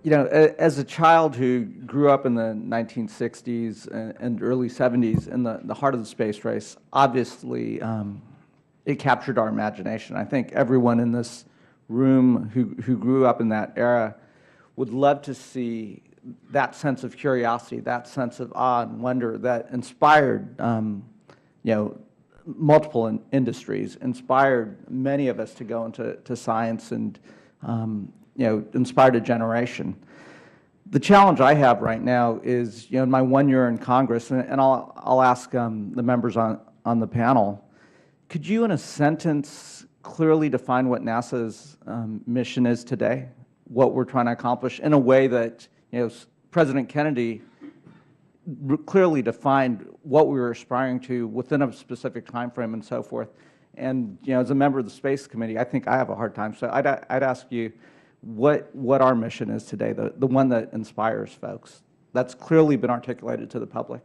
You know, as a child who grew up in the 1960s and early 70s in the heart of the space race, obviously it captured our imagination. I think everyone in this room who grew up in that era would love to see that sense of curiosity, that sense of awe and wonder that inspired, you know, multiple industries, inspired many of us to go into science and, you know, inspired a generation. The challenge I have right now is, you know, in my 1 year in Congress, and I'll ask the members on the panel, could you in a sentence clearly define what NASA's mission is today, what we're trying to accomplish in a way that, you know, President Kennedy clearly defined what we were aspiring to within a specific time frame and so forth. And, you know, as a member of the Space Committee, I think I have a hard time. So I'd ask you what our mission is today, the one that inspires folks, that's clearly been articulated to the public.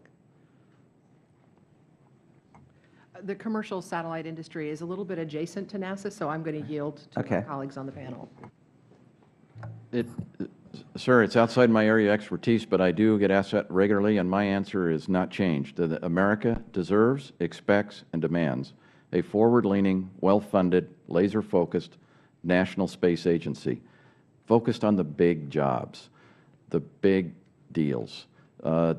The commercial satellite industry is a little bit adjacent to NASA, so I'm going to yield to my colleagues on the panel. Sir, it's outside my area of expertise, but I do get asked that regularly, and my answer is not changed. America deserves, expects, and demands a forward-leaning, well-funded, laser-focused national space agency focused on the big jobs, the big deals. Where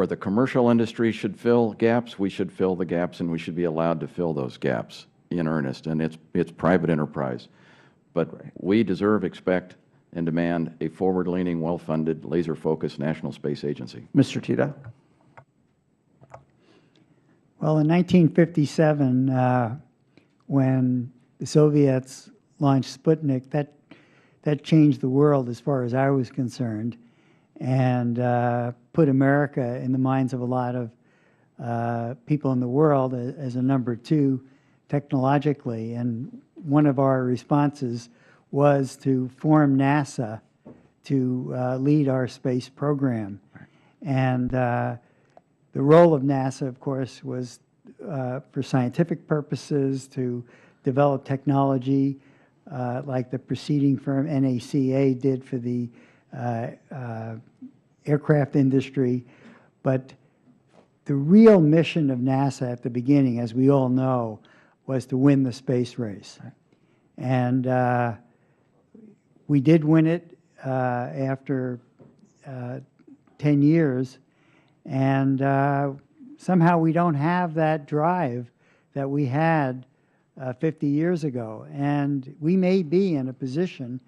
the commercial industry should fill gaps, we should fill the gaps, and we should be allowed to fill those gaps in earnest, and it's private enterprise. But we deserve, expect, and demand a forward-leaning, well-funded, laser-focused national space agency. Mr. Tito. Well, in 1957, when the Soviets launched Sputnik, that changed the world as far as I was concerned, and put America in the minds of a lot of people in the world as a number 2 technologically. And one of our responses was to form NASA to lead our space program. And the role of NASA, of course, was for scientific purposes, to develop technology like the preceding firm NACA did for the aircraft industry. But the real mission of NASA at the beginning, as we all know, was to win the space race. And we did win it after 10 years, and somehow we don't have that drive that we had 50 years ago. And we may be in a position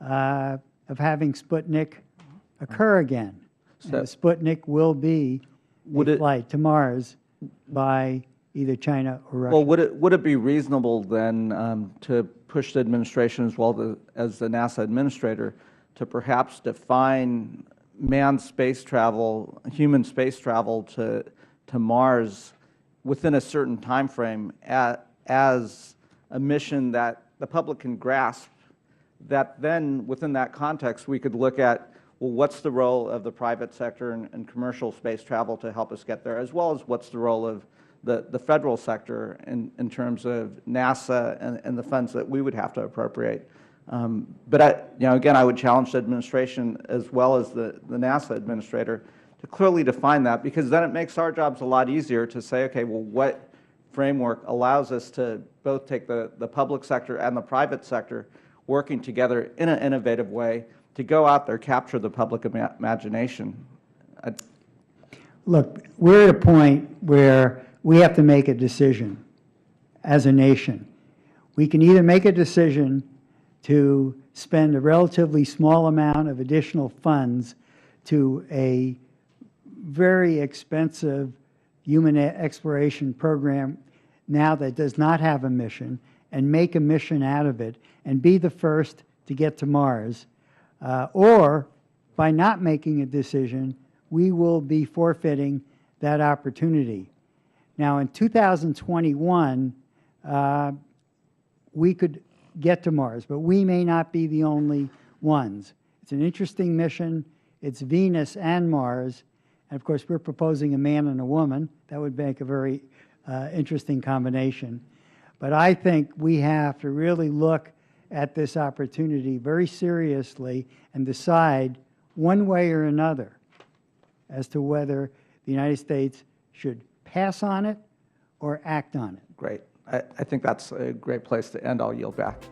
of having Sputnik occur again. So Sputnik will be a flight to Mars by either China or Russia. Well, would it be reasonable then to push the administration as well as the NASA administrator to perhaps define manned space travel, human space travel to Mars within a certain time frame as a mission that the public can grasp, that then within that context we could look at, well, what's the role of the private sector and commercial space travel to help us get there, as well as what's the role of the federal sector in terms of NASA and the funds that we would have to appropriate. But you know, again, I would challenge the administration as well as the NASA administrator to clearly define that, because then it makes our jobs a lot easier to say, okay, well, what framework allows us to both take the public sector and the private sector working together in an innovative way to go out there, capture the public imagination. Look, we're at a point where we have to make a decision as a nation. We can either make a decision to spend a relatively small amount of additional funds to a very expensive human exploration program now that does not have a mission, and make a mission out of it and be the first to get to Mars, or by not making a decision, we will be forfeiting that opportunity. Now, in 2021, we could get to Mars, but we may not be the only ones. It's an interesting mission. It's Venus and Mars. And of course, we're proposing a man and a woman. That would make a very interesting combination. But I think we have to really look at this opportunity very seriously and decide one way or another as to whether the United States should pass on it or act on it. Great. I think that's a great place to end. I'll yield back.